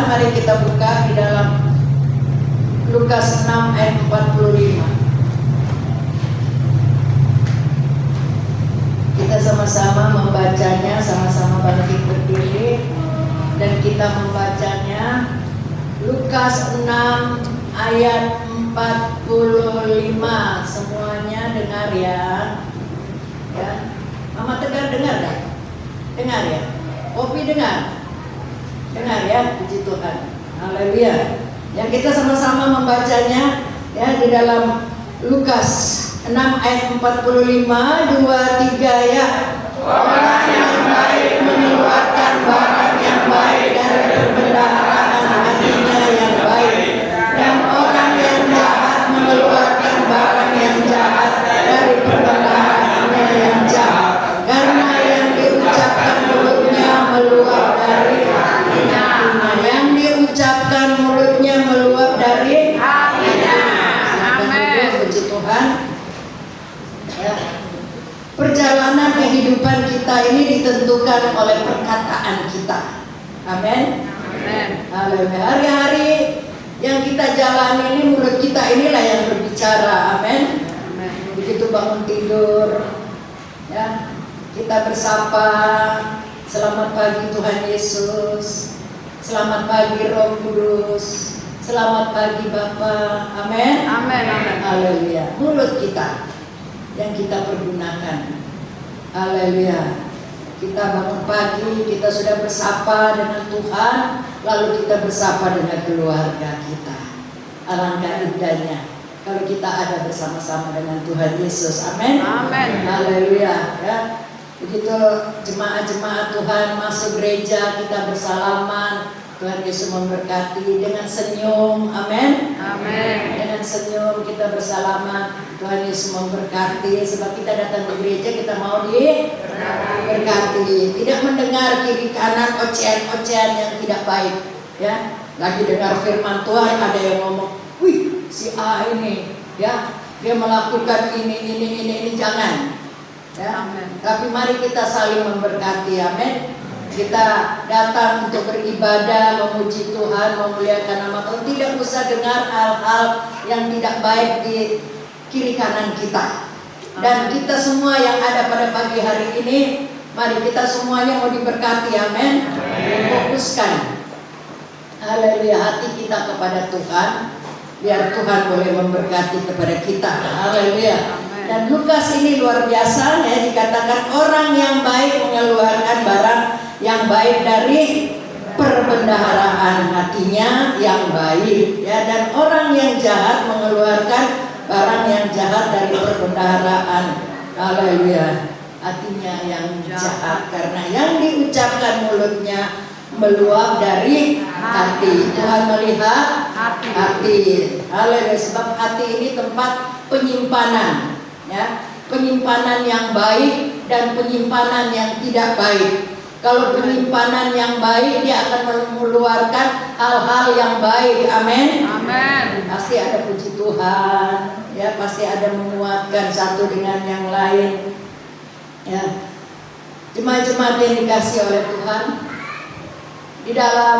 mari kita buka di dalam Lukas 6 ayat 45. Kita sama-sama membacanya, sama-sama bangkit berdiri, dan kita membacanya. Lukas 6 ayat 45. Semuanya dengar ya. Ya. Mama Tegar dengar kan? Dengar ya. Kopi dengar. Dengar ya, puji Tuhan. Haleluya. Yang kita sama-sama membacanya ya di dalam Lukas 6 ayat 45, 2, 3 ya. Orang yang baik mengeluarkan barang yang baik dari perbendaharaan hatinya yang baik, dan orang yang jahat mengeluarkan barang yang jahat dari perbendaharaannya yang jahat, karena yang diucapkan mulutnya meluap dari hatinya. Yang diucapkan mulutnya meluap dari hatinya. Amin. Puji Tuhan. Ya. Perjalanan kehidupan kita ini ditentukan oleh perkataan kita. Amin. Haleluya. Hari-hari yang kita jalani ini, mulut kita inilah yang berbicara. Amin. Begitu bangun tidur, ya, kita bersapa, selamat pagi Tuhan Yesus, selamat pagi Roh Kudus, selamat pagi Bapa. Amin. Amin. Haleluya. Mulut kita yang kita pergunakan. Haleluya. Kita bangun pagi, kita sudah bersapa dengan Tuhan, lalu kita bersapa dengan keluarga kita. Alangkah indahnya kalau kita ada bersama-sama dengan Tuhan Yesus. Amin. Amin. Haleluya. Ya. Begitu jemaat-jemaat Tuhan masuk gereja, kita bersalaman. Tuhan Yesus memberkati dengan senyum. Amin. Amin. Dengan senyum kita bersalaman. Tuhan Yesus memberkati. Sebab kita datang ke gereja, kita mau diberkati. Tidak mendengar kiri kanan ocehan-ocehan yang tidak baik. Ya, lagi dengar firman Tuhan, ada yang ngomong, wih, si A ini, ya, dia melakukan ini, jangan. Ya. Amen. Tapi mari kita saling memberkati. Amin. Kita datang untuk beribadah, memuji Tuhan, memuliakan nama Tuhan. Tidak usah dengar hal-hal yang tidak baik di kiri kanan kita. Dan kita semua yang ada pada pagi hari ini, mari kita semuanya mau diberkati. Amin. Fokuskan, haleluya, hati kita kepada Tuhan, biar Tuhan boleh memberkati kepada kita. Haleluya. Dan Lukas ini luar biasa ya, dikatakan orang yang baik mengeluarkan barang yang baik dari perbendaharaan hatinya yang baik ya, dan orang yang jahat mengeluarkan barang yang jahat dari perbendaharaan, haleluya, hatinya yang jahat, karena yang diucapkan mulutnya meluap dari hati. Tuhan melihat hati. Haleluya. Sebab hati ini tempat penyimpanan ya, penyimpanan yang baik dan penyimpanan yang tidak baik. Kalau penyimpanan yang baik, dia akan mengeluarkan hal-hal yang baik. Amin. Amin. Pasti ada puji Tuhan, ya, pasti ada menguatkan satu dengan yang lain. Ya, jemaat-jemaat yang dikasihi oleh Tuhan, di dalam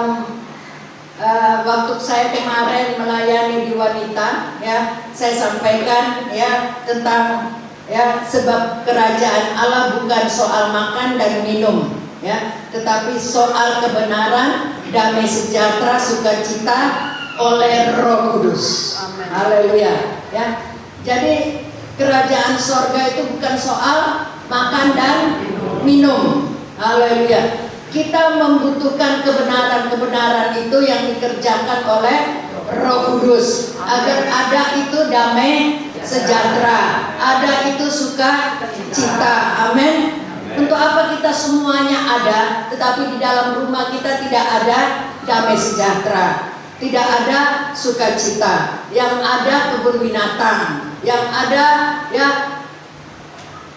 waktu saya kemarin melayani di wanita, ya, saya sampaikan ya tentang ya sebab kerajaan Allah bukan soal makan dan minum. Ya, tetapi soal kebenaran, damai sejahtera, sukacita oleh Roh Kudus. Amen. Haleluya. Ya, jadi kerajaan sorga itu bukan soal makan dan minum. Haleluya. Kita membutuhkan kebenaran-kebenaran itu yang dikerjakan oleh Roh Kudus, agar ada itu damai sejahtera, ada itu sukacita. Amin. Untuk apa kita semuanya ada, tetapi di dalam rumah kita tidak ada damai sejahtera, tidak ada sukacita, yang ada kebun binatang, yang ada ya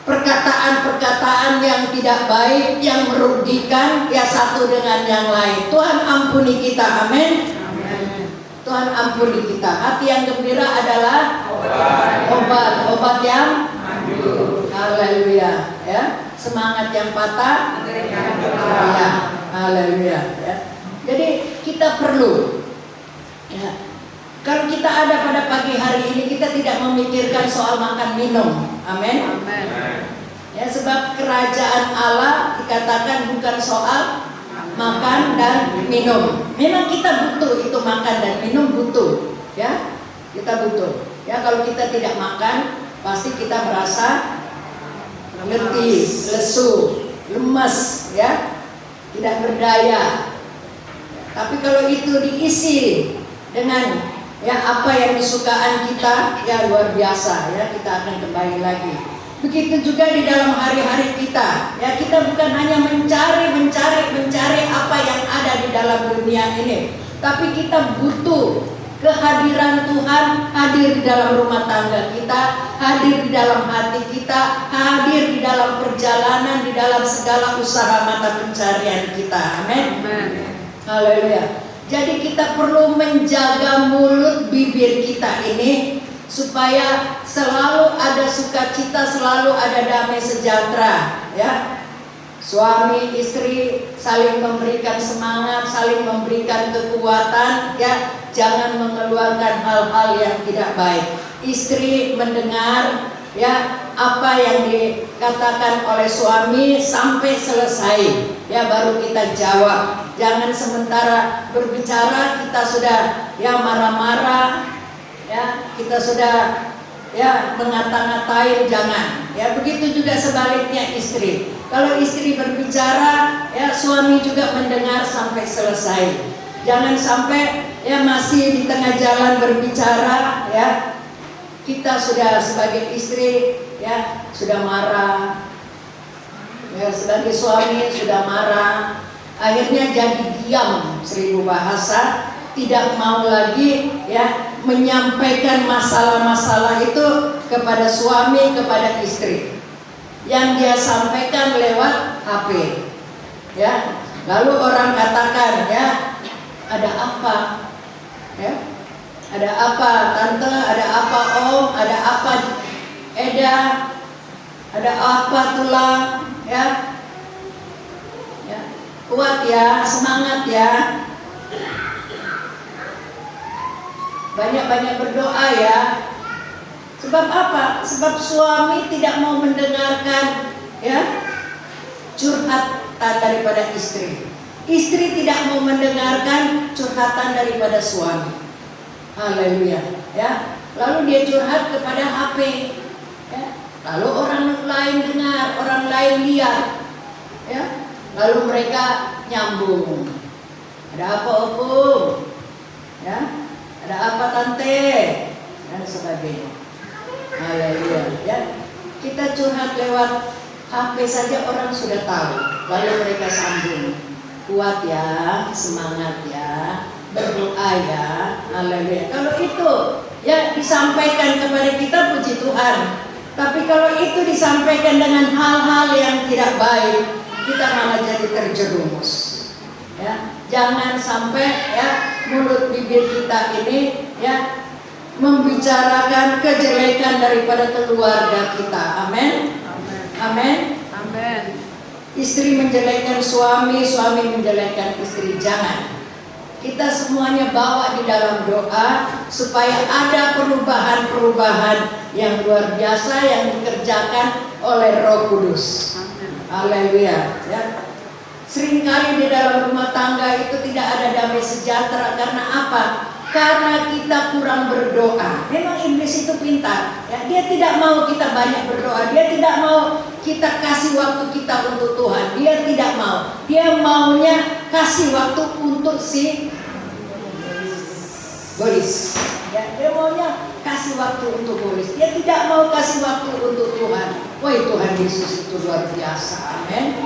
perkataan-perkataan yang tidak baik, yang merugikan ya satu dengan yang lain. Tuhan ampuni kita. Amin. Tuhan ampuni kita. Hati yang gembira adalah obat yang haleluya ya. Semangat yang patah ya, haleluya ya. Jadi kita perlu. Ya. Kalau kita ada pada pagi hari ini, kita tidak memikirkan soal makan minum. Amin. Amin. Ya, sebab kerajaan Allah dikatakan bukan soal makan dan minum. Memang kita butuh itu, makan dan minum butuh. Ya, kita butuh. Ya, kalau kita tidak makan, pasti kita merasa letih, lesu, lemas, ya, tidak berdaya. Tapi kalau itu diisi dengan ya apa yang disukaan kita, ya luar biasa, ya kita akan kembali lagi. Begitu juga di dalam hari-hari kita, ya kita bukan hanya mencari apa yang ada di dalam dunia ini, tapi kita butuh kehadiran Tuhan hadir di dalam rumah tangga kita, hadir di dalam hati kita, hadir di dalam perjalanan, di dalam segala usaha mata pencarian kita. Amin. Haleluya. Jadi kita perlu menjaga mulut bibir kita ini supaya selalu ada sukacita, selalu ada damai sejahtera, ya. Suami istri saling memberikan semangat, saling memberikan kekuatan, ya. Jangan mengeluarkan hal-hal yang tidak baik. Istri mendengar ya apa yang dikatakan oleh suami sampai selesai, ya baru kita jawab. Jangan sementara berbicara kita sudah ya marah-marah, ya kita sudah ya mengata-ngatain, jangan. Ya begitu juga sebaliknya istri. Kalau istri berbicara, ya suami juga mendengar sampai selesai. Jangan sampai ya masih di tengah jalan berbicara, ya kita sudah sebagai istri ya sudah marah, ya sebagai suami sudah marah. Akhirnya jadi diam, 1000 bahasa, tidak mau lagi ya menyampaikan masalah-masalah itu kepada suami, kepada istri. Yang dia sampaikan lewat HP. Ya. Lalu orang katakan, ya, ada apa? Ya. Ada apa tante, ada apa om, ada apa Eda, ada apa tulang, ya. Kuat ya, semangat ya. Banyak-banyak berdoa ya. Sebab apa? Sebab suami tidak mau mendengarkan ya curhatan daripada istri. Istri tidak mau mendengarkan curhatan daripada suami. Haleluya, ya. Lalu dia curhat kepada HP. Ya. Lalu orang lain dengar, orang lain lihat. Ya. Lalu mereka nyambung. Ada apa opung? Ya, ada apa tante? Dan sebagainya. Haleluya. Ya, kita curhat lewat HP saja orang sudah tahu. Lalu mereka sambung. Kuat ya, semangat ya, berdoa ya. Haleluya. Kalau itu ya disampaikan kepada kita, puji Tuhan. Tapi kalau itu disampaikan dengan hal-hal yang tidak baik, kita malah jadi terjerumus. Ya, jangan sampai ya mulut bibir kita ini ya membicarakan kejelekan daripada keluarga kita. Amin. Amin. Amin. Istri menjelekkan suami, suami menjelekkan istri. Jangan. Kita semuanya bawa di dalam doa supaya ada perubahan-perubahan yang luar biasa yang dikerjakan oleh Roh Kudus. Haleluya, ya. Seringkali di dalam rumah tangga itu tidak ada damai sejahtera karena apa? Karena kita kurang berdoa. Memang iblis itu pintar, ya. Dia tidak mau kita banyak berdoa. Dia tidak mau kita kasih waktu kita untuk Tuhan. Dia tidak mau. Dia maunya kasih waktu untuk si bolis. Ya, dia maunya kasih waktu untuk bolis. Dia tidak mau kasih waktu untuk Tuhan. Wah, Tuhan Yesus itu luar biasa. Amin.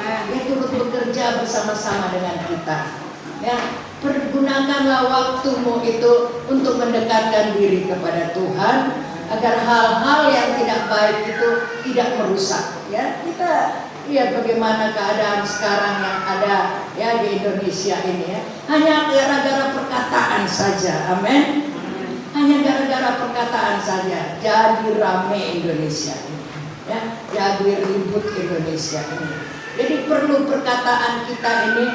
Dia turut bekerja bersama-sama dengan kita. Ya, pergunakanlah waktumu itu untuk mendekatkan diri kepada Tuhan agar hal-hal yang tidak baik itu tidak merusak. Ya, kita lihat bagaimana keadaan sekarang yang ada ya di Indonesia ini ya. Hanya gara-gara perkataan saja. Amin. Hanya gara-gara perkataan saja jadi rame Indonesia ini. Ya, jadi ribut Indonesia ini. Jadi perlu perkataan kita ini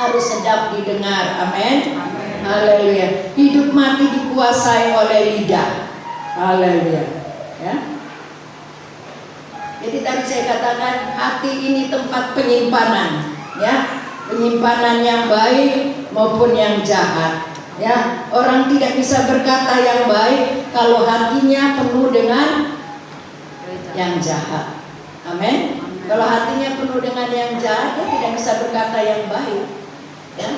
harus sedap didengar. Amin. Haleluya. Hidup mati dikuasai oleh lidah. Haleluya. Ya. Jadi tadi saya katakan hati ini tempat penyimpanan, ya, penyimpanan yang baik maupun yang jahat. Ya, orang tidak bisa berkata yang baik kalau hatinya penuh dengan yang jahat. Amin. Kalau hatinya penuh dengan yang jahat, dia tidak bisa berkata yang baik. Ya.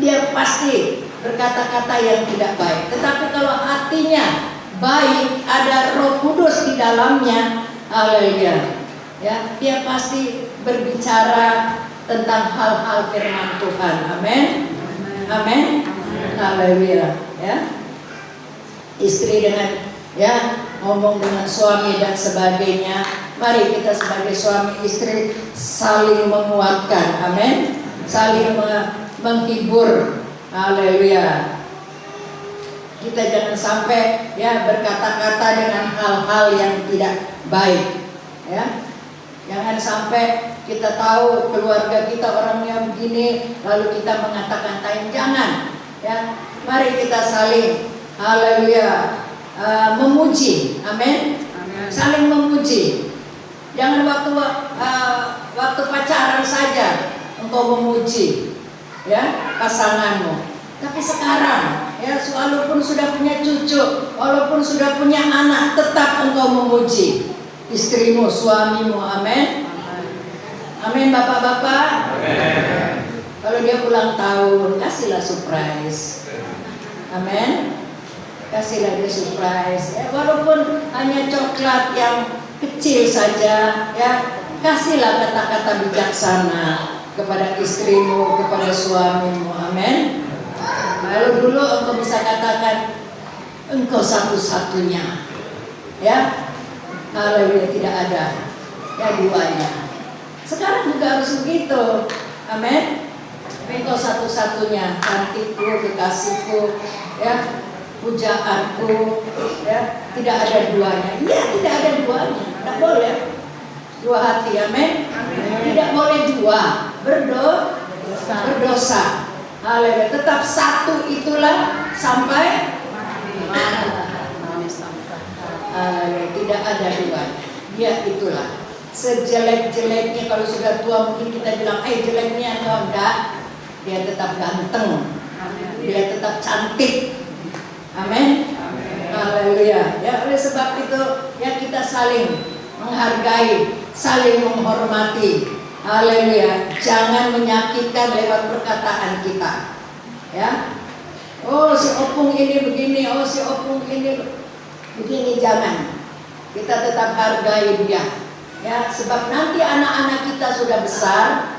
Dia pasti berkata-kata yang tidak baik. Tetapi kalau hatinya baik, ada Roh Kudus di dalamnya, haleluya. Ya, dia pasti berbicara tentang hal-hal firman Tuhan. Amin. Amin. Haleluya. Ya. Istri dengan ngomong dengan suami dan sebagainya. Mari kita sebagai suami istri saling menguatkan. Amin. Saling menghibur. Haleluya. Kita jangan sampai berkata-kata dengan hal-hal yang tidak baik. Ya. Jangan sampai kita tahu keluarga kita orangnya begini, lalu kita mengata-katain. Jangan. Ya, mari kita saling, haleluya, memuji. Amin. Saling memuji. Jangan waktu pacaran saja engkau memuji pasanganmu. Tapi sekarang walaupun sudah punya cucu, walaupun sudah punya anak, tetap engkau memuji istrimu, suamimu. Amin. Amin, bapak-bapak. Kalau dia ulang tahun, kasihlah surprise. Amin. Kasihlah dia surprise. Walaupun hanya coklat yang kecil saja, kasihlah kata-kata bijaksana kepada istrimu, kepada suamimu. Amin. Lalu dulu engkau bisa katakan engkau satu-satunya. Haleluya, tidak ada duanya. Sekarang juga harus begitu. Amin. Engkau satu-satunya, cantikku, kekasihku, pujaanku, tidak ada duanya. Tidak ada duanya. Tidak boleh dua hati. Amin. Tidak boleh dua berdosa. Haleluya. Tetap satu itulah sampai haleluya. Tidak ada duanya. Dia itulah. Sejelek-jeleknya kalau sudah tua mungkin kita bilang, jeleknya atau enggak, dia tetap ganteng. Dia tetap cantik. Amin. Haleluya. Oleh sebab itu kita saling menghargai, saling menghormati. Haleluya. Jangan menyakitkan lewat perkataan kita. Oh, si opung ini begini, oh si opung ini begini, jangan. Kita tetap hargai dia. Sebab nanti anak-anak kita sudah besar,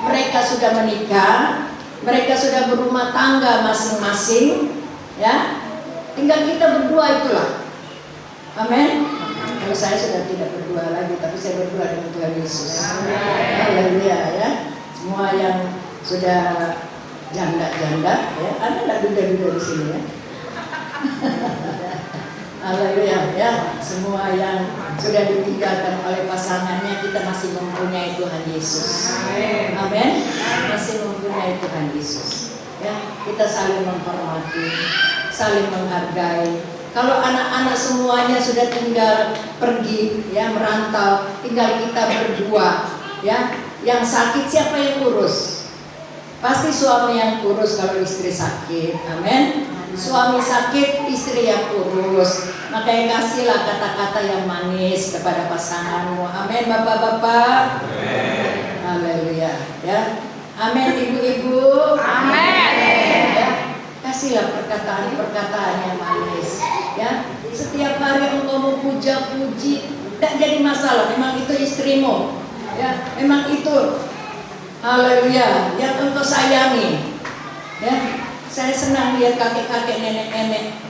mereka sudah menikah, mereka sudah berumah tangga masing-masing, tinggal kita berdua itulah. Amin. Kalau saya sudah tidak berdua lagi, tapi saya berdua dengan Tuhan Yesus. Haleluya. Semua yang sudah janda-janda, ada nggak duda-duda di sini ya? Haleluya. Semua yang sudah ditinggalkan oleh pasangannya, kita masih mempunyai Tuhan Yesus. Amin. Masih mempunyai Tuhan Yesus. Kita saling menghormati, saling menghargai. Kalau anak-anak semuanya sudah tinggal pergi, merantau, tinggal kita berdua, yang sakit siapa yang urus? Pasti suami yang urus kalau istri sakit. Amin. Suami sakit, istri yang urus. Makanya kasihlah kata-kata yang manis kepada pasanganmu. Amin, bapak-bapak. Haleluya. Amin, ibu-ibu. Amin. Kasihlah perkataan-perkataan yang manis. Setiap hari engkau memuja-puji, tidak jadi masalah. Memang itu istrimu. Memang itu. Haleluya. Yang engkau sayangi. Saya senang lihat kakek-kakek, nenek-nenek,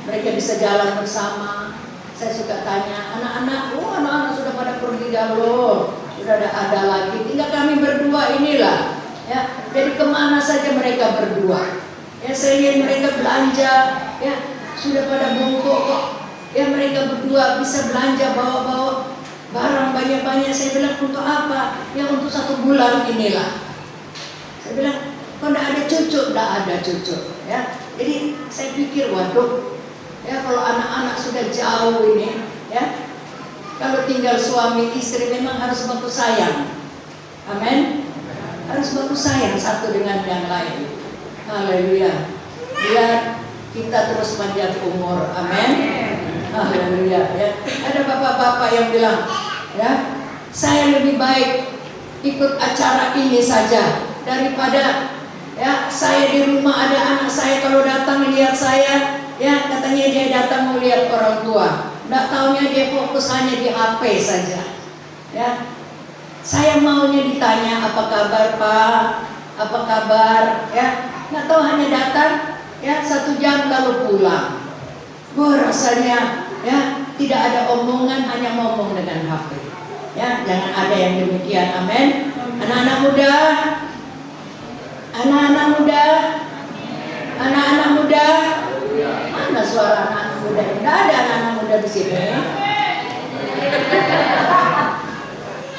mereka bisa jalan bersama. Saya suka tanya, anak-anak, anak-anak sudah pada pergi dahulu, sudah ada lagi. Tinggal kami berdua inilah. Jadi kemana saja mereka berdua. Saya lihat mereka belanja, sudah pada bongkok kok. Mereka berdua bisa belanja, bawa-bawa barang banyak-banyak. Saya bilang untuk apa? Untuk 1 bulan inilah. Saya bilang, kok enggak ada cucu? Enggak ada cucu. Ya, jadi saya pikir, waduh, ya kalau anak-anak sudah jauh ini, ya, kalau tinggal suami istri memang harus baku sayang. Amin. Harus baku sayang satu dengan yang lain. Haleluya. Biar kita terus panjang umur. Amin. Haleluya. Ya. Ada bapak-bapak yang bilang, ya, saya lebih baik ikut acara ini saja daripada, ya, saya di rumah ada anak saya kalau datang lihat saya, ya, katanya dia datang mau lihat orang tua. Nggak taunya dia fokus hanya di HP saja. Ya, saya maunya ditanya apa kabar Pak, apa kabar, ya. Nggak tahu hanya datang, ya, 1 jam lalu pulang. Rasanya, ya, tidak ada omongan, hanya ngomong dengan HP. Ya, jangan ada yang demikian. Amin. Anak-anak muda, anak-anak muda, anak-anak muda. Mana suara anak-anak muda? Tidak ada anak-anak muda di sini.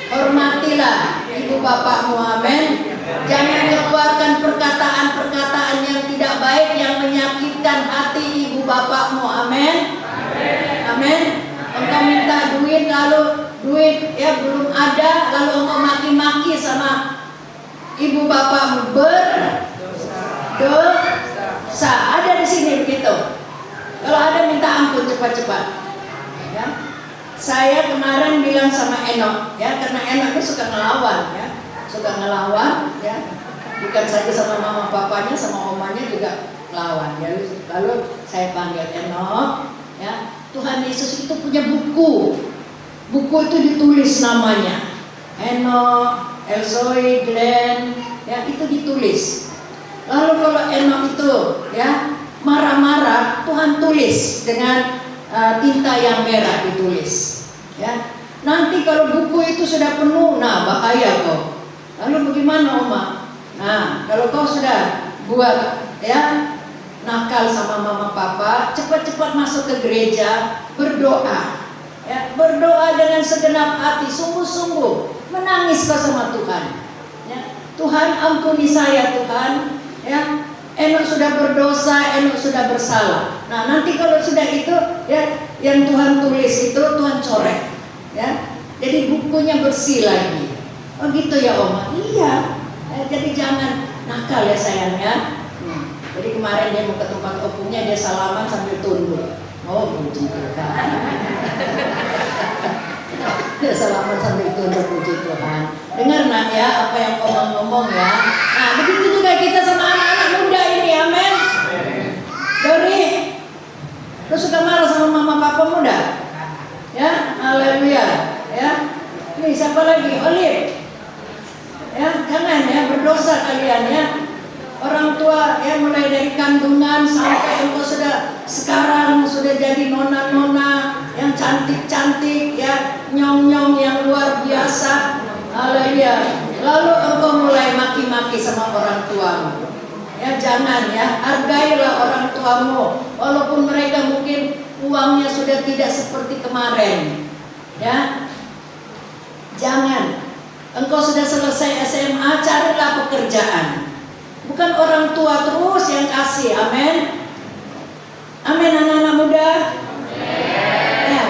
Hormatilah ibu bapakmu, amin. Jangan keluarkan perkataan-perkataan yang tidak baik yang menyakitkan hati ibu bapakmu, amin. Amin. Engkau minta duit lalu duit, ya, belum ada, lalu engkau maki-maki sama ibu bapakmu, berdosa. Ada di sini begitu. Kalau ada minta ampun cepat-cepat. Ya. Saya kemarin bilang sama Enok, ya, karena Enok itu suka ngelawan, ya, suka ngelawan, ya, bukan saja sama mama papanya, sama omanya juga ngelawan. Ya. Lalu saya panggil Enok, ya, Tuhan Yesus itu punya buku. Buku itu ditulis namanya Enok, Elzoe, Glenn, ya, itu ditulis. Lalu kalau Enok itu, ya, marah-marah, Tuhan tulis dengan tinta yang merah ditulis. Ya, nanti kalau buku itu sudah penuh, nah bahaya kok. Lalu bagaimana Oma? Nah, kalau kau sudah buat, ya, nakal sama mama papa, cepat-cepat masuk ke gereja, berdoa. Ya, berdoa dengan segenap hati, sungguh-sungguh, menangis kau sama Tuhan. Ya, Tuhan ampuni saya Tuhan. Ya, Enok sudah berdosa, Enok sudah bersalah. Nah, nanti kalau sudah itu, ya, yang Tuhan tulis itu Tuhan coret, ya. Jadi bukunya bersih lagi. Oh gitu ya Oma? Iya. Jadi jangan nakal ya sayang ya. Jadi kemarin dia mau ke tempat opungnya, dia salaman sambil tunduk. Oh puji Tuhan. Dia salaman sambil tunduk, puji Tuhan. Dengar nak ya apa yang Oma ngomong ya. Nah begitu juga kita sama anak-anak muda ini, amin. Dori, lu suka marah sama mama papa muda? Ya, haleluya. Ya, ini siapa lagi? Olive. Ya, jangan ya berdosa kalian ya. Orang tua ya mulai dari kandungan sampai engkau sudah sekarang sudah jadi nona-nona yang cantik-cantik ya, nyong-nyong yang luar biasa. Haleluya. Lalu engkau mulai maki-maki sama orang tuamu. Ya jangan ya, hargailah orang tuamu walaupun mereka mungkin uangnya sudah tidak seperti kemarin. Ya. Jangan. Engkau sudah selesai SMA, carilah pekerjaan. Bukan orang tua terus yang kasih. Amin. Amin anak-anak muda. Ya.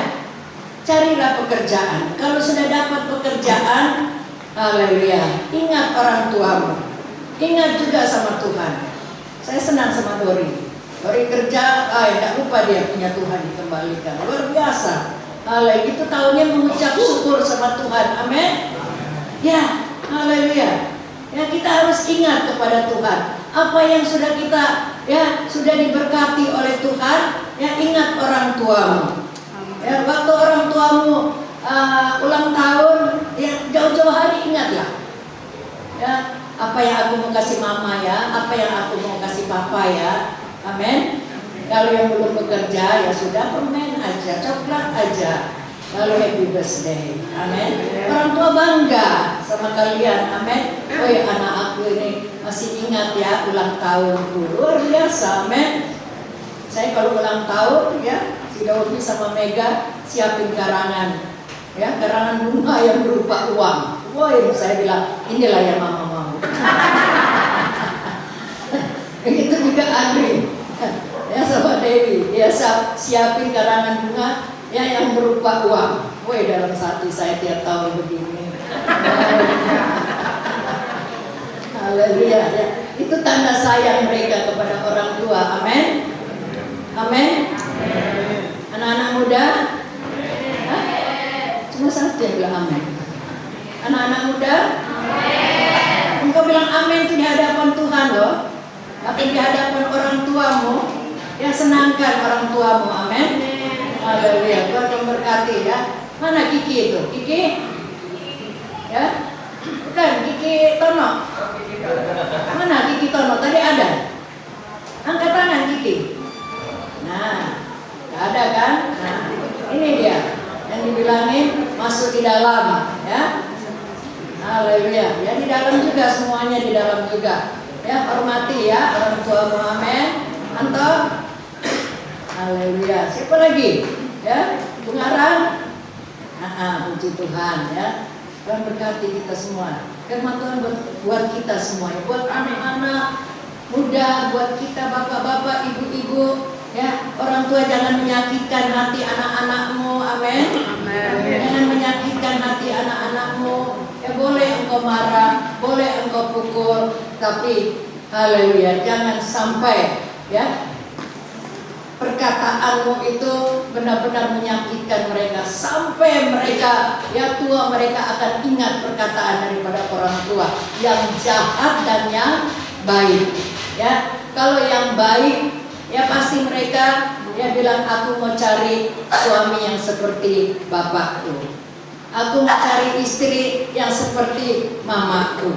Carilah pekerjaan. Kalau sudah dapat pekerjaan, haleluya, ingat orang tuamu. Ingat juga sama Tuhan. Saya senang sama Dori. Dori kerja, tidak lupa dia punya Tuhan dikembalikan. Luar biasa. Haleluya, itu tahunnya mengucap syukur sama Tuhan. Amin. Ya, haleluya. Ya kita harus ingat kepada Tuhan. Apa yang sudah kita ya sudah diberkati oleh Tuhan, ya ingat orang tuamu. Ya waktu orang tuamu ulang tahun, ya jauh-jauh hari ingatlah. Ya apa yang aku mau kasih mama ya, apa yang aku mau kasih papa ya. Amin. Kalau yang belum bekerja ya sudah, permen aja, coklat aja. Lalu happy birthday. Amin. Orang tua bangga sama kalian. Amin. Oh ya anak aku ini masih ingat ya ulang tahunku. Luar biasa. Amin. Saya kalau ulang tahun ya si Daudi sama Mega siapin karangan. Ya karangan bunga yang berupa uang. Woi saya bilang inilah yang mama mau. Andri, ya sama Dewi, dia siapin karangan bunga ya yang berupa uang. Woi, dalam hati saya tiap tahun begini. Haleluya ya. Itu tanda sayang mereka kepada orang tua. Amin. Amin. Anak-anak muda, hah? Cuma satu yang bilang amin. Anak-anak muda, engkau bilang amin itu di hadapan Tuhan loh. Tapi di hadapan orang tuamu, ya senangkan orang tuamu. Amin. Haleluya. Tuhan memberkati ya. Mana Kiki itu? Kiki? Ya? Bukan, Kiki Tono. Mana Kiki Tono? Tadi ada. Angkat tangan Kiki. Nah, gak ada kan? Nah, ini dia yang dibilangin masuk di dalam, ya. Haleluya. Ya di dalam juga, semuanya di dalam juga. Ya, hormati ya orang tuamu. Amin. Anto. Haleluya. Siapa lagi? Ya, Bungaran. Puji Tuhan ya. Tuhan berkati kita semua. Firman Tuhan buat kita semua, buat anak-anak muda, buat kita bapak-bapak, ibu-ibu, ya. Orang tua jangan menyakitkan hati anak-anakmu. Amin. Jangan menyakitkan hati anak-anakmu. Ya boleh engkau marah, boleh engkau pukul, tapi haleluya, jangan sampai ya perkataanmu itu benar-benar menyakitkan mereka, sampai mereka ya tua mereka akan ingat perkataan daripada orang tua yang jahat dan yang baik. Ya, kalau yang baik ya pasti mereka ya bilang, aku mau cari suami yang seperti bapakku, aku mau cari istri yang seperti mamaku.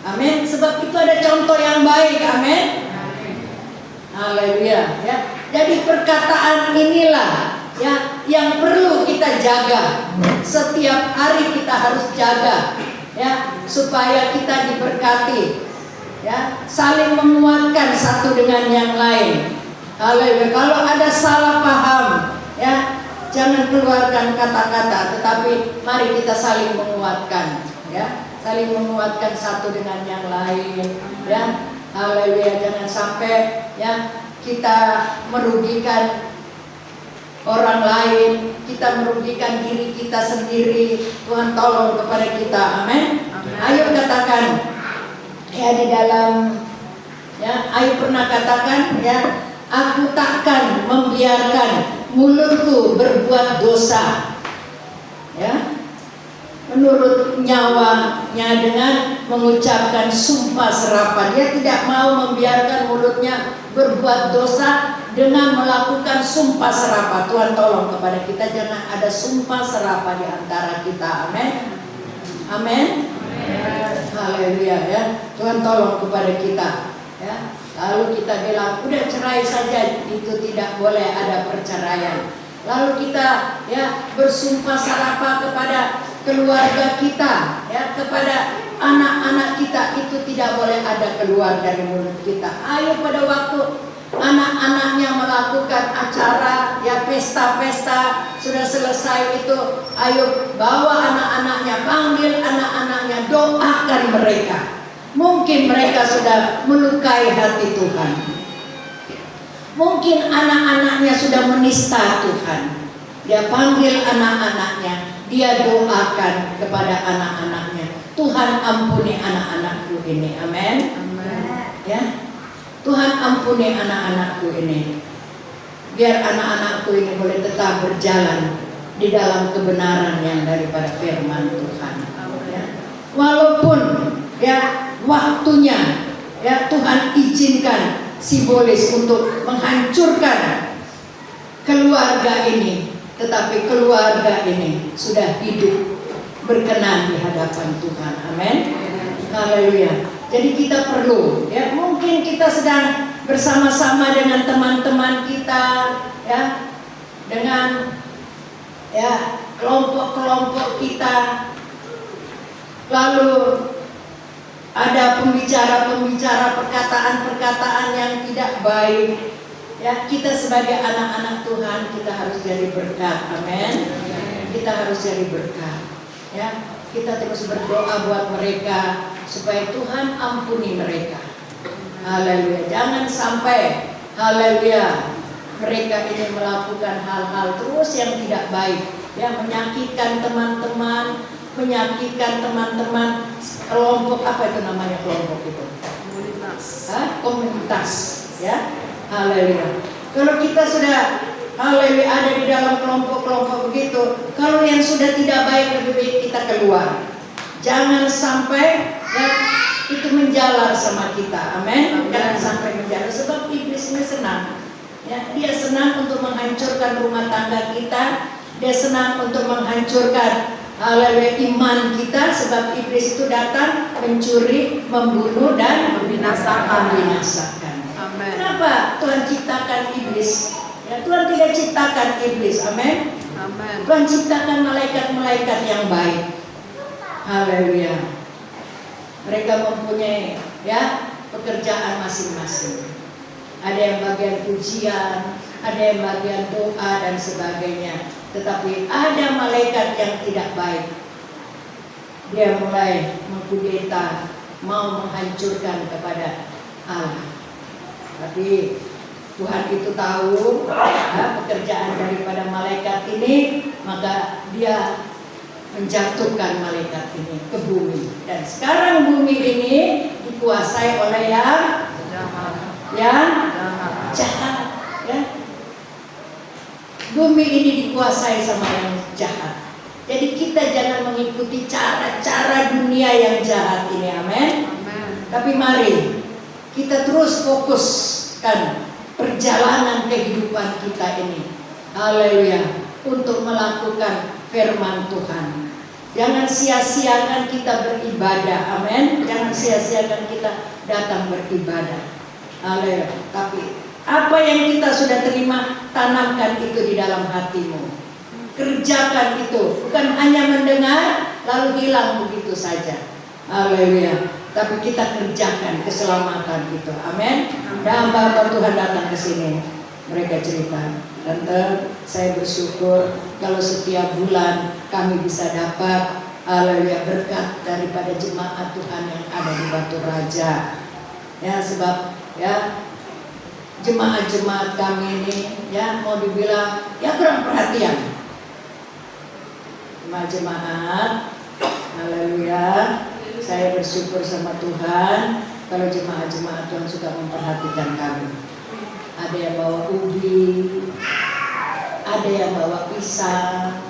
Amin. Sebab itu ada contoh yang baik. Amin. Haleluya ya. Jadi perkataan inilah ya yang perlu kita jaga. Setiap hari kita harus jaga ya supaya kita diberkati ya, saling menguatkan satu dengan yang lain. Haleluya. Kalau ada salah paham ya, jangan keluarkan kata-kata, tetapi mari kita saling menguatkan ya, saling menguatkan satu dengan yang lain ya. Haleluya. Jangan sampai ya kita merugikan orang lain, kita merugikan diri kita sendiri. Tuhan tolong kepada kita. Amin. Ayo katakan ya di dalam ya, ayo pernah katakan ya, aku takkan membiarkan mulutku berbuat dosa ya, menurut nyawanya dengan mengucapkan sumpah serapah. Dia tidak mau membiarkan mulutnya berbuat dosa dengan melakukan sumpah serapah. Tuhan tolong kepada kita, jangan ada sumpah serapah di antara kita. Amin. Amin. Haleluya ya. Tuhan tolong kepada kita ya. Lalu kita bilang udah cerai saja, itu tidak boleh ada perceraian. Lalu kita ya bersumpah serapah kepada keluarga kita ya, kepada anak-anak kita, itu tidak boleh ada keluar dari mulut kita. Ayo pada waktu anak-anaknya melakukan acara ya, pesta-pesta sudah selesai itu, ayo bawa anak-anaknya, panggil anak-anaknya, doakan mereka. Mungkin mereka sudah melukai hati Tuhan, mungkin anak-anaknya sudah menista Tuhan. Dia panggil anak-anaknya, dia doakan kepada anak-anaknya, Tuhan ampuni anak-anakku ini. Amin. Ya, Tuhan ampuni anak-anakku ini, biar anak-anakku ini boleh tetap berjalan di dalam kebenaran yang daripada firman Tuhan ya. Walaupun ya waktunya ya Tuhan izinkan simbolis untuk menghancurkan keluarga ini, tetapi keluarga ini sudah hidup berkenan di hadapan Tuhan. Amin. Haleluya. Jadi kita perlu ya, mungkin kita sedang bersama-sama dengan teman-teman kita ya, dengan ya kelompok-kelompok kita, lalu ada pembicara-pembicara, perkataan-perkataan yang tidak baik ya. Kita sebagai anak-anak Tuhan, kita harus jadi berkat. Amin. Kita harus jadi berkat ya. Kita terus berdoa buat mereka supaya Tuhan ampuni mereka. Haleluya. Jangan sampai, haleluya, mereka ini melakukan hal-hal terus yang tidak baik, yang menyakitkan teman-teman, kelompok, apa itu namanya kelompok itu? Komunitas, ya. Haleluya. Kalau kita sudah, haleluya, ada di dalam kelompok-kelompok begitu, kalau yang sudah tidak baik lebih baik kita keluar. Jangan sampai ya, itu menjalar sama kita, amin. Jangan sampai menjalar, sebab iblis ini senang. Ya, dia senang untuk menghancurkan rumah tangga kita. Dia senang untuk menghancurkan haleluya iman kita, sebab iblis itu datang mencuri, membunuh dan membinasakan. Amen. Kenapa Tuhan ciptakan iblis? Ya, Tuhan tidak ciptakan iblis, amin. Tuhan ciptakan malaikat-malaikat yang baik. Haleluya. Mereka mempunyai ya pekerjaan masing-masing. Ada yang bagian pujian, ada yang bagian doa dan sebagainya. Tetapi ada malaikat yang tidak baik. Dia mulai mengkudeta, mau menghancurkan kepada Allah. Tapi Tuhan itu tahu ya, pekerjaan daripada malaikat ini, maka dia menjatuhkan malaikat ini ke bumi. Dan sekarang bumi ini dikuasai oleh yang jahat, ya. Bumi ini dikuasai sama yang jahat. Jadi kita jangan mengikuti cara-cara dunia yang jahat ini, amin. Tapi mari kita terus fokuskan perjalanan kehidupan kita ini, haleluya, untuk melakukan firman Tuhan. Jangan sia-siakan kita beribadah, amin. Jangan sia-siakan kita datang beribadah, haleluya. Tapi apa yang kita sudah terima, tanamkan itu di dalam hatimu. Kerjakan itu, bukan hanya mendengar lalu hilang begitu saja, haleluya. Tapi kita kerjakan keselamatan itu, amin. Dan hamba Tuhan datang ke sini, mereka cerita, tante, saya bersyukur kalau setiap bulan kami bisa dapat haleluya berkat daripada jemaat Tuhan yang ada di Batu Raja. Ya, sebab ya jemaat-jemaat kami ini ya mau dibilang ya kurang perhatian. Jemaat, haleluya, saya bersyukur sama Tuhan kalau jemaat-jemaat Tuhan suka memperhatikan kami. Ada yang bawa ubi, ada yang bawa pisang.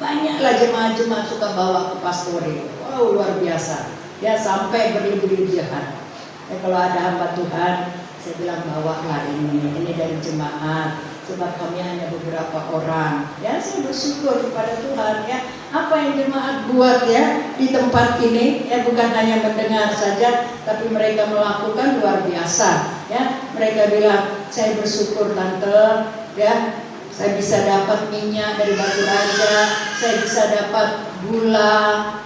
Banyaklah jemaat-jemaat suka bawa ke pastori. Wow, luar biasa. Ya sampai berlebih-lebihan. Ya, kalau ada hamba Tuhan, saya bilang bawalah ini dari jemaat. Sebab kami hanya beberapa orang. Ya, saya bersyukur kepada Tuhan ya. Apa yang jemaat buat ya di tempat ini ya, bukan hanya mendengar saja, tapi mereka melakukan luar biasa. Ya, mereka bilang, saya bersyukur tante ya, saya bisa dapat minyak dari Batu Raja, saya bisa dapat gula,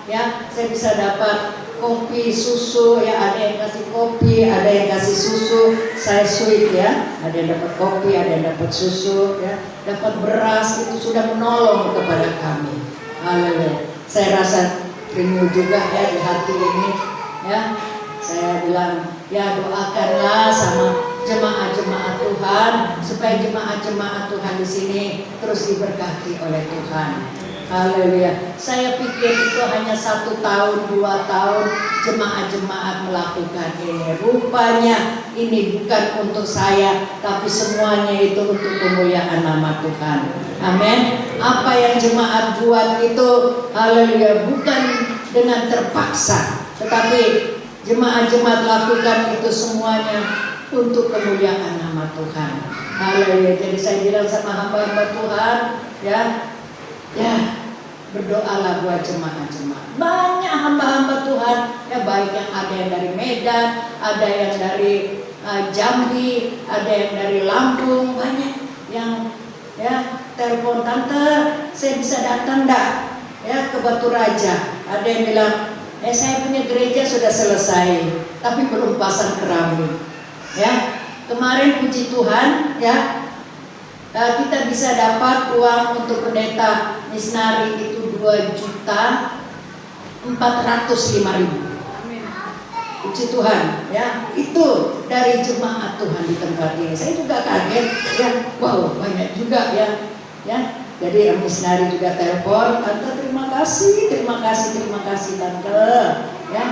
ya, saya bisa dapat kopi, susu, ya, ada yang kasih kopi, ada yang kasih susu, saya sweet ya, ada yang dapat kopi, ada yang dapat susu, ya, dapat beras, itu sudah menolong kepada kami. Haleluya. Saya rasa rindu juga ya di hati ini, ya. Saya bilang, ya doakanlah sama jemaat-jemaat Tuhan supaya jemaat-jemaat Tuhan di sini terus diberkati oleh Tuhan. Haleluya. Saya pikir itu hanya 1 tahun, 2 tahun jemaat-jemaat melakukan ini. Rupanya ini bukan untuk saya, tapi semuanya itu untuk kemuliaan nama Tuhan. Amin. Apa yang jemaat buat itu, haleluya, bukan dengan terpaksa, tetapi jemaat-jemaat lakukan itu semuanya untuk kemuliaan nama Tuhan. Haleluya. Jadi saya bilang sama hamba-hamba Tuhan, ya berdoalah buat jemaat-jemaat. Banyak hamba-hamba Tuhan, ya baik yang ada yang dari Medan, ada yang dari Jambi, ada yang dari Lampung, banyak yang ya telepon, tante, saya bisa datang enggak ya ke Batu Raja. Ada yang bilang, saya punya gereja sudah selesai, tapi belum pasang keramik. Ya, kemarin puji Tuhan, ya, kita bisa dapat uang untuk pendeta misnari itu 2.405.000. Puji Tuhan, ya. Itu dari jemaat Tuhan di tempat ini. Saya juga kaget, ya. Wow, banyak juga ya. Ya. Jadi missionary juga telepon, Tante terima kasih Tante. Ya.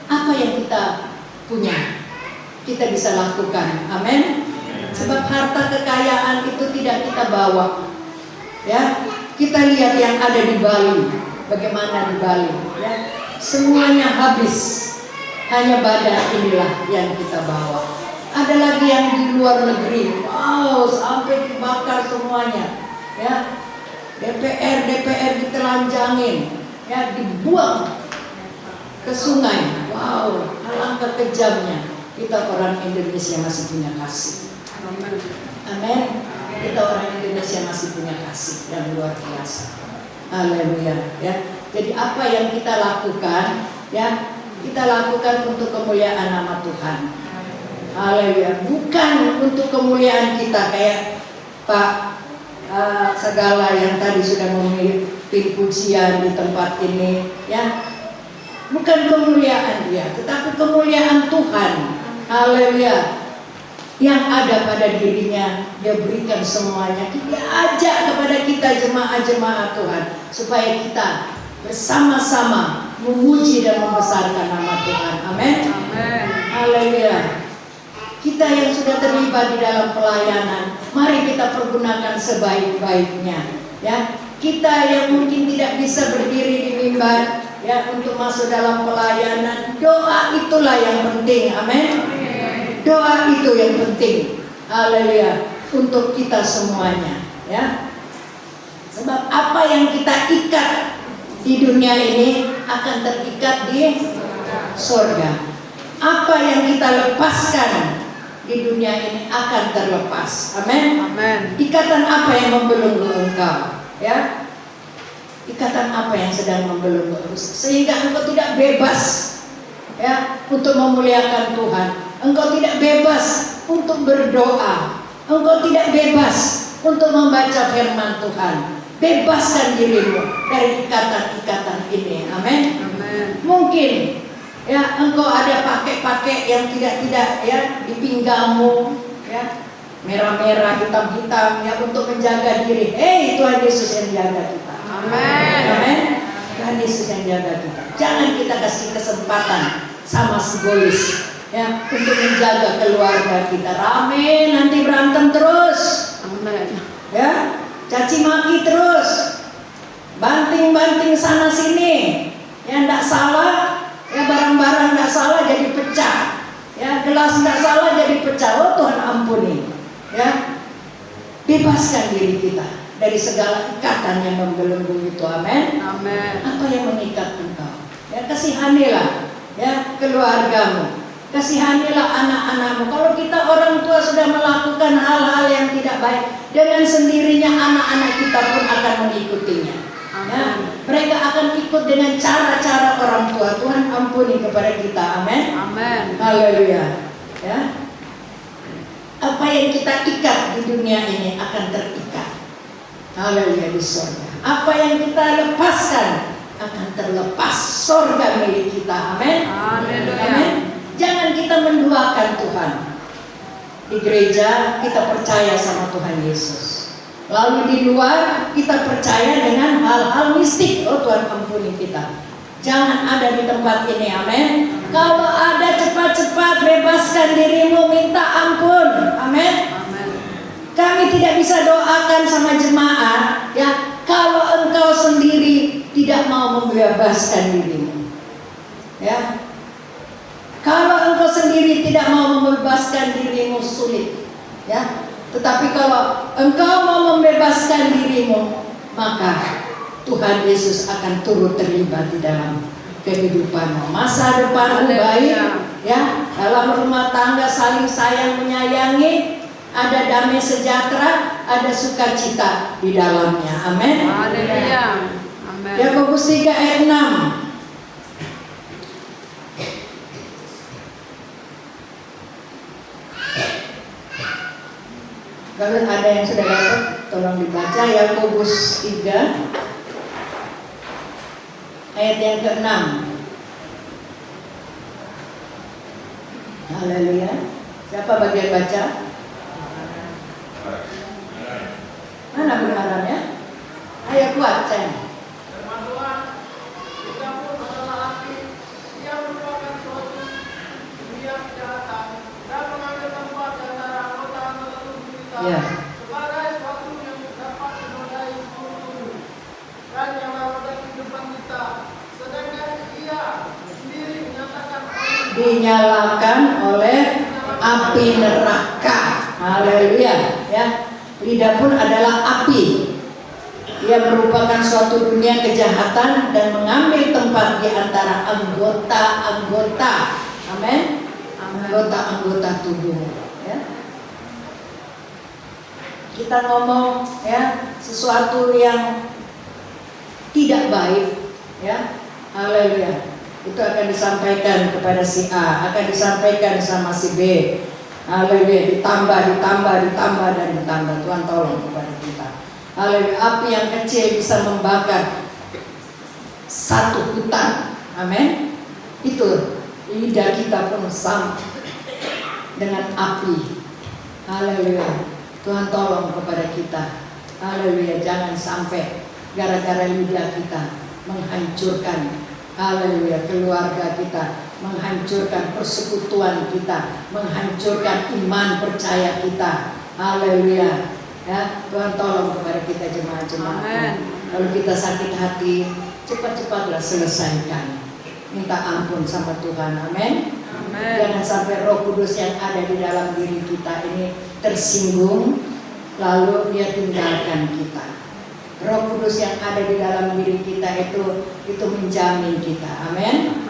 Apa yang kita punya, kita bisa lakukan. Amin. Sebab harta kekayaan itu tidak kita bawa. Ya. Kita lihat yang ada di Bali. Bagaimana di Bali, ya. Semuanya habis. Hanya badan inilah yang kita bawa. Ada lagi yang di luar negeri. Wow, sampai dibakar semuanya. Ya. DPR ditelanjangin. Ya, dibuang ke sungai. Wow, alangkah kejamnya. Kita orang Indonesia masih punya kasih. Amin. Kita orang Indonesia masih punya kasih yang luar biasa. Haleluya, ya. Jadi apa yang kita lakukan, ya, kita lakukan untuk kemuliaan nama Tuhan. Haleluya. Bukan untuk kemuliaan kita kayak Pak Segala yang tadi sudah memimpin pujian di tempat ini, ya. Bukan kemuliaan dia, tetapi kemuliaan Tuhan. Haleluya. Yang ada pada dirinya, dia berikan semuanya. Dia ajak kepada kita jemaat-jemaat Tuhan, supaya kita bersama-sama memuji dan membesarkan nama Tuhan. Amin. Haleluya. Kita yang sudah terlibat di dalam pelayanan, mari kita pergunakan sebaik-baiknya. Ya, kita yang mungkin tidak bisa berdiri di mimbar, ya, untuk masuk dalam pelayanan, doa itulah yang penting. Amin. Doa itu yang penting. Haleluya. Untuk kita semuanya, ya. Sebab apa yang kita ikat di dunia ini akan terikat di surga. Apa yang kita lepaskan di dunia ini akan terlepas. Amin. Ikatan apa yang membelenggu engkau, ya? Ikatan apa yang sedang membelenggu sehingga engkau tidak bebas, ya, untuk memuliakan Tuhan. Engkau tidak bebas untuk berdoa. Engkau tidak bebas untuk membaca firman Tuhan. Bebaskan dirimu dari ikatan-ikatan ini. Amin. Mungkin, ya, engkau ada pakai yang tidak ya di pinggangmu, ya, merah-merah, hitam-hitam, ya, untuk menjaga diri. Tuhan Yesus yang jaga kita. Amin. Tuhan Yesus yang jaga kita. Jangan kita kasih kesempatan sama si golis, ya, untuk menjaga keluarga kita. Rame nanti berantem terus. Amin. Ya, caci maki terus, banting-banting sana sini. Ya, enggak salah, ya, barang-barang enggak salah jadi pecah. Ya, gelas enggak salah jadi pecah. Oh, Tuhan ampuni. Ya. Bebaskan diri kita dari segala ikatan yang membelenggu itu. Amin. Apa yang mengikat engkau? Ya, kasihanilah, ya, keluargamu. Kasihanilah anak-anakmu. Kalau kita orang tua sudah melakukan hal-hal yang tidak baik, dengan sendirinya anak-anak kita pun akan mengikutinya. Ya, mereka akan ikut dengan cara-cara orang tua. Tuhan ampuni kepada kita. Amin. Haleluya. Ya. Apa yang kita ikat di dunia ini akan terikat. Haleluya, di surga. Apa yang kita lepaskan akan terlepas. Surga milik kita. Amin. Amin. Jangan kita menduakan Tuhan. Di gereja kita percaya sama Tuhan Yesus. Lalu di luar kita percaya dengan hal-hal mistik. Oh, Tuhan ampuni kita. Jangan ada di tempat ini. Amin. Kalau ada, cepat-cepat bebaskan dirimu, minta ampun. Amin. Kami tidak bisa doakan sama jemaat, ya, kalau engkau sendiri tidak mau membebaskan dirimu. Ya. Kalau engkau sendiri tidak mau membebaskan dirimu, sulit, ya. Tetapi kalau engkau mau membebaskan dirimu, maka Tuhan Yesus akan turut terlibat di dalam kehidupanmu. Masa depanmu baik, ya. Dalam rumah tangga saling sayang menyayangi, ada damai sejahtera, ada sukacita di dalamnya. Amin. Yakobus 3 ayat 6. Kalau ada yang sudah dapat, tolong dibaca Yakobus 3 ayat yang ke-6. Haleluya. Siapa bagian baca? Mana kebenarannya? Ayo kuat, Ceng. Firman Tuhan, kita pun adalah api yang merupakan suatu dunia kejahatan dan mengambil tempat di antara anggota-anggota tubuh kita sebagai suatu yang dapat menodai seluruh tubuh dan yang meroda kehidupan kita, sedangkan ia sendiri dinyalakan oleh api neraka. Haleluya, ya. Lidah pun adalah api. Ia merupakan suatu dunia kejahatan dan mengambil tempat di antara anggota-anggota. Amin. Anggota-anggota tubuh. Ya. Kita ngomong ya sesuatu yang tidak baik, ya. Haleluya. Itu akan disampaikan kepada si A, akan disampaikan sama si B. Haleluya. Ditambah dan ditambah. Tuhan tolong kepada kita. Haleluya. Api yang kecil bisa membakar satu hutan. Amin. Itu lidah kita pun sama dengan api. Haleluya. Tuhan tolong kepada kita. Haleluya. Jangan sampai gara-gara lidah kita menghancurkan, haleluya, keluarga kita, menghancurkan persekutuan kita, menghancurkan iman percaya kita. Haleluya. Ya, Tuhan tolong kepada kita jemaat-jemaat. Kalau kita sakit hati, cepat-cepatlah selesaikan. Minta ampun sama Tuhan. Amin. Jangan sampai Roh Kudus yang ada di dalam diri kita ini tersinggung, lalu dia tinggalkan kita. Roh Kudus yang ada di dalam diri kita itu menjamin kita. Amin.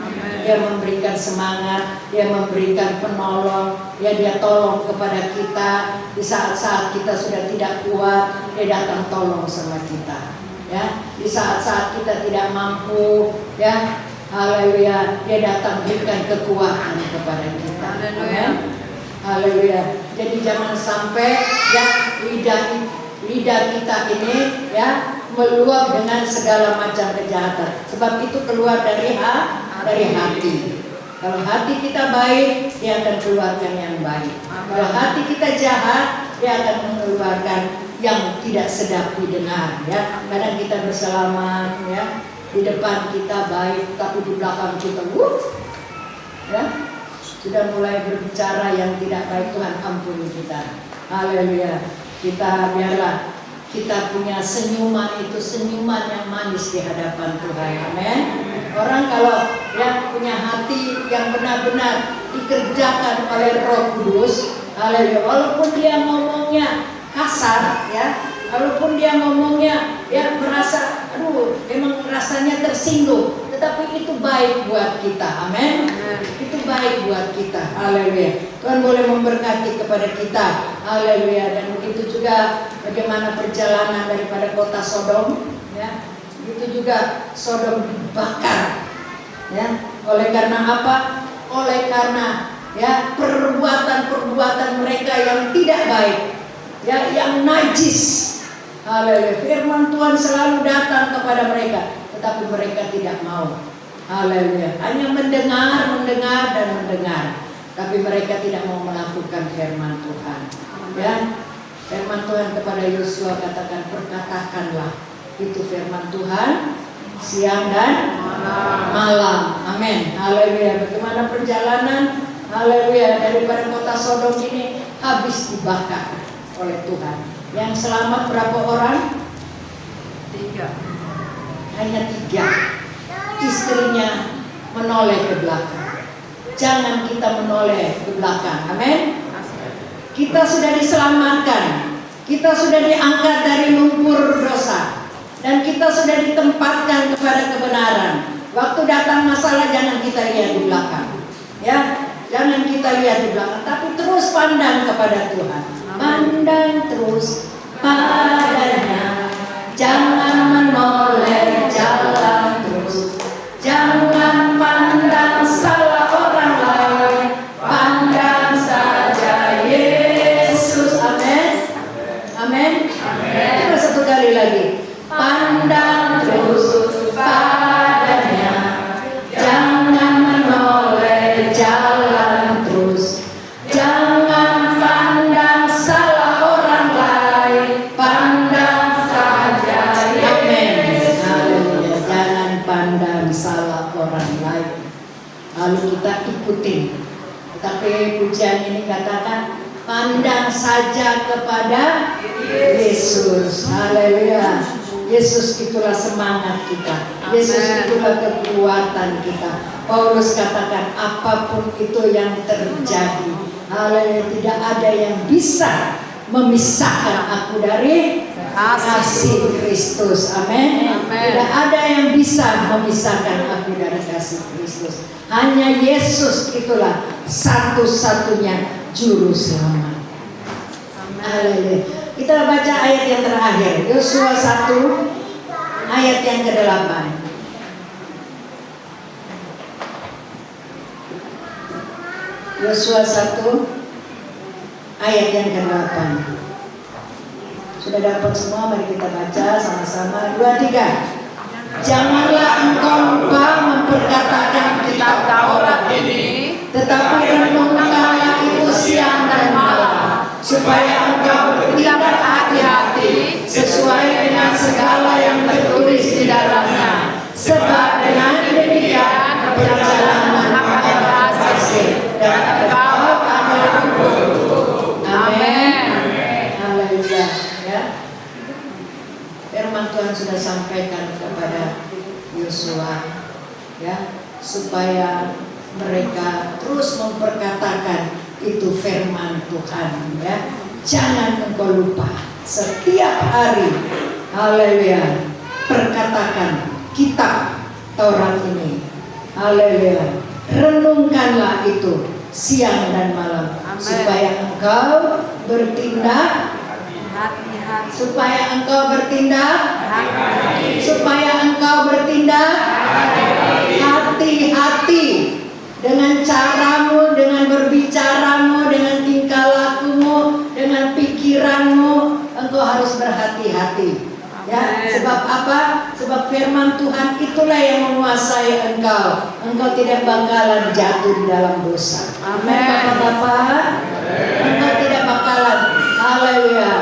Dia memberikan semangat, dia memberikan penolong, ya dia tolong kepada kita di saat-saat kita sudah tidak kuat, dia datang tolong sama kita. Ya, di saat-saat kita tidak mampu, ya, haleluya, dia datang berikan kekuatan kepada kita. Amin. Haleluya. Jadi jangan sampai ya lidah kita ini ya meluap dengan segala macam kejahatan. Sebab itu keluar dari hati. Kalau hati kita baik, dia akan keluarkan yang baik. Kalau hati kita jahat, dia akan mengeluarkan yang tidak sedap didengar. Ya, kadang kita bersalaman, ya, di depan kita baik, tapi di belakang kita, ya, sudah mulai berbicara yang tidak baik. Tuhan ampuni kita. Haleluya. Kita biarlah kita punya senyuman itu senyuman yang manis di hadapan Tuhan. Amin. Orang kalau ya punya hati yang benar-benar dikerjakan oleh Roh Kudus, haleluya, walaupun dia ngomongnya kasar, ya, walaupun dia ngomongnya ya merasa memang rasanya tersinggung, tetapi itu baik buat kita. Amin. Itu baik buat kita. Haleluya. Tuhan boleh memberkati kepada kita. Haleluya. Dan begitu juga bagaimana perjalanan daripada kota Sodom, ya. Begitu juga Sodom dibakar. Ya. Oleh karena apa? Oleh karena ya perbuatan-perbuatan mereka yang tidak baik, ya, yang najis. Haleluya. Firman Tuhan selalu datang kepada mereka, tetapi mereka tidak mau. Haleluya. Hanya mendengar dan mendengar, tapi mereka tidak mau melakukan firman Tuhan. Ya. Firman Tuhan kepada Yosua katakan, perkatakanlah itu firman Tuhan siang dan malam. Amin. Haleluya. Bagaimana perjalanan? Haleluya. Daripada kota Sodom ini habis dibakar oleh Tuhan. Yang selamat berapa orang? 3. Hanya 3. Istrinya menoleh ke belakang. Jangan kita menoleh ke belakang. Amin. Kita sudah diselamatkan. Kita sudah diangkat dari lumpur dosa. Dan kita sudah ditempatkan kepada kebenaran. Waktu datang masalah jangan kita lihat di belakang. Ya, jangan kita lihat di belakang, tapi terus pandang kepada Tuhan. Pandang terus padanya. Jangan menoleh, jalan terus. Jangan pandang salah orang lain. Pandang saja Yesus. Amin. Amin. Coba satu kali lagi. Pandang terus padanya. Jangan menoleh, jalan terus. mungkin. Tapi pujian ini katakan, pandang saja kepada Yesus. Haleluya. Yesus itulah semangat kita. Yesus itulah kekuatan kita. Paulus katakan, apapun itu yang terjadi, haleluya, tidak ada yang bisa memisahkan aku dari kasih Kristus. Amin. Tidak ada yang bisa memisahkan aku dari kasih Kristus. Hanya Yesus itulah satu-satunya juru selamat. Haleluya. Kita baca ayat yang terakhir, Yosua 1 ayat yang ke-8. Yosua 1 ayat yang ke-8. Sudah dapat semua? Mari kita baca sama-sama. 2, 3. Janganlah engkau lupa memperkatakan kitab Taurat ini, tetapi renungkanlah itu siang dan malam, supaya engkau bertindak hati-hati sesuai dengan segala yang tertulis di dalamnya. Sebab dengan demikian perjalanan akan berhasil dan engkau akan unggul. Amin. Haleluya. Ya. Firman Tuhan sudah sampaikan kepada Yosua, ya, supaya mereka terus memperkatakan itu firman Tuhan, ya. Jangan engkau lupa setiap hari, haleluya, perkatakan kitab Taurat ini, haleluya. Renungkanlah itu siang dan malam. Amen. Supaya engkau bertindak hati-hati. Supaya engkau bertindak hati-hati. Supaya engkau bertindak hati-hati dengan caramu, dengan berbicaramu, dengan tingkah lakumu, dengan pikiranmu. Engkau harus berhati-hati. Ya, sebab apa? Sebab firman Tuhan itulah yang menguasai engkau. Engkau tidak bakalan jatuh di dalam dosa. Amin, Bapak-bapak. Engkau tidak bakalan, haleluya,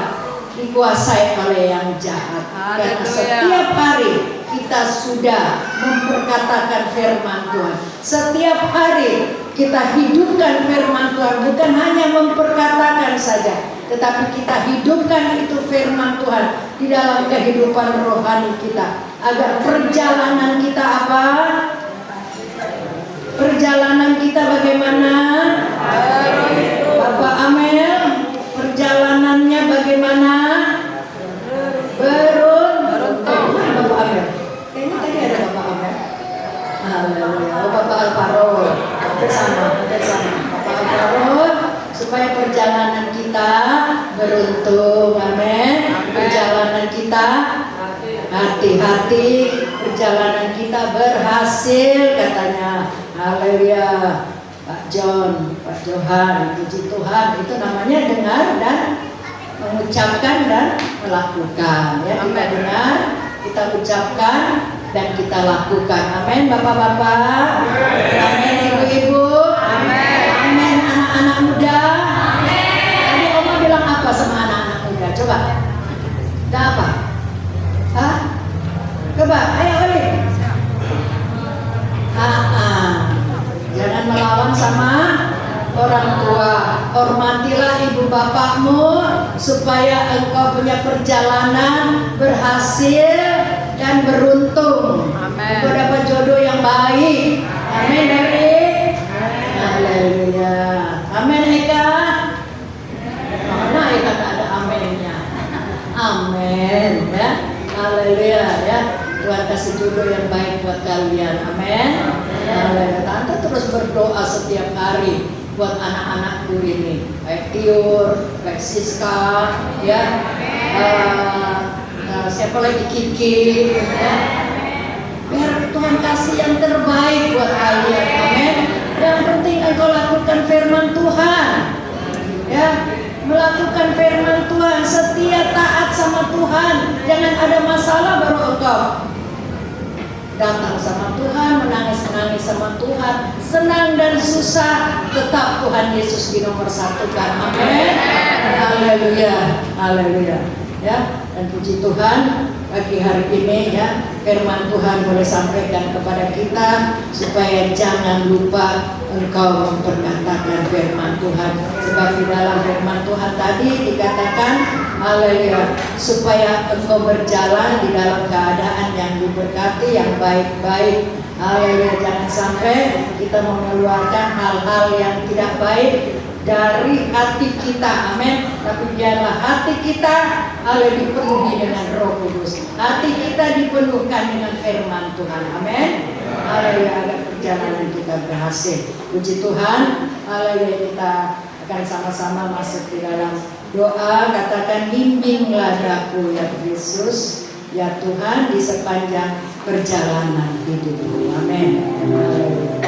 dikuasai oleh yang jahat. Karena setiap hari kita sudah memperkatakan firman Tuhan. Setiap hari kita hidupkan firman Tuhan. Bukan hanya memperkatakan saja, tetapi kita hidupkan itu firman Tuhan di dalam kehidupan rohani kita. Agar perjalanan kita apa? Perjalanan kita bagaimana? Bapak Amel, perjalanannya bagaimana? Beruntung. Bapak Amel. Kayaknya tadi ada Bapak Amel. Haleluya. Bapak Alvaro. Bersama. Bapak Alvaro. Supaya perjalanan kita beruntung, amin. Perjalanan kita hati-hati, perjalanan kita berhasil katanya. Haleluya. Pak John, Pak Johan, puji Tuhan, itu namanya dengar dan mengucapkan dan melakukan. Ya, kita dengar, kita ucapkan dan kita lakukan. Amin, Bapak-bapak. Amin, Ibu-ibu. Amin, anak-anak muda. Tadi Oma bilang apa sama anak-anak muda? Coba. Ada apa? Hah? Coba, ayo balik. Jangan melawan sama orang tua. Hormatilah ibu bapakmu supaya engkau punya perjalanan berhasil dan beruntung. Amin. Engkau dapat jodoh yang baik. Amin, dari. Haleluya. Amin, Eka. Mana Eka ada aminnya? Amin, ya. Haleluya, ya. Tuhan kasih jodoh yang baik buat kalian. Amin. Haleluya. Tante terus berdoa setiap hari buat anak-anakku ini, baik Tiur, baik Siska, ya. Siapa lagi, Kiki, ya. Biar Tuhan kasih yang terbaik buat kalian. Amin. Yang penting engkau lakukan firman Tuhan, ya, melakukan firman Tuhan, setia taat sama Tuhan. Jangan ada masalah baru engkau datang sama Tuhan, menangis-menangis sama Tuhan, senang dan susah, tetap Tuhan Yesus di nomor 1 kan. Amin. Haleluya, haleluya. Ya, Dan puji Tuhan, pagi hari ini ya, firman Tuhan boleh sampaikan kepada kita supaya jangan lupa engkau memperkatakan firman Tuhan. Sebab di dalam firman Tuhan tadi dikatakan, haleluya, supaya engkau berjalan di dalam keadaan yang diberkati, yang baik-baik. Haleluya, jangan sampai kita mengeluarkan hal-hal yang tidak baik dari hati kita, amin. Tapi biarlah hati kita dipenuhi dengan Roh Kudus. Hati kita dipenuhkan dengan firman Tuhan, amin. Haleluya, agar perjalanan kita berhasil. Puji Tuhan, haleluya, kita akan sama-sama masuk di dalam doa. Katakan, bimbinglah daku ya Yesus, ya Tuhan, di sepanjang perjalanan hidupku, amin. Haleluya.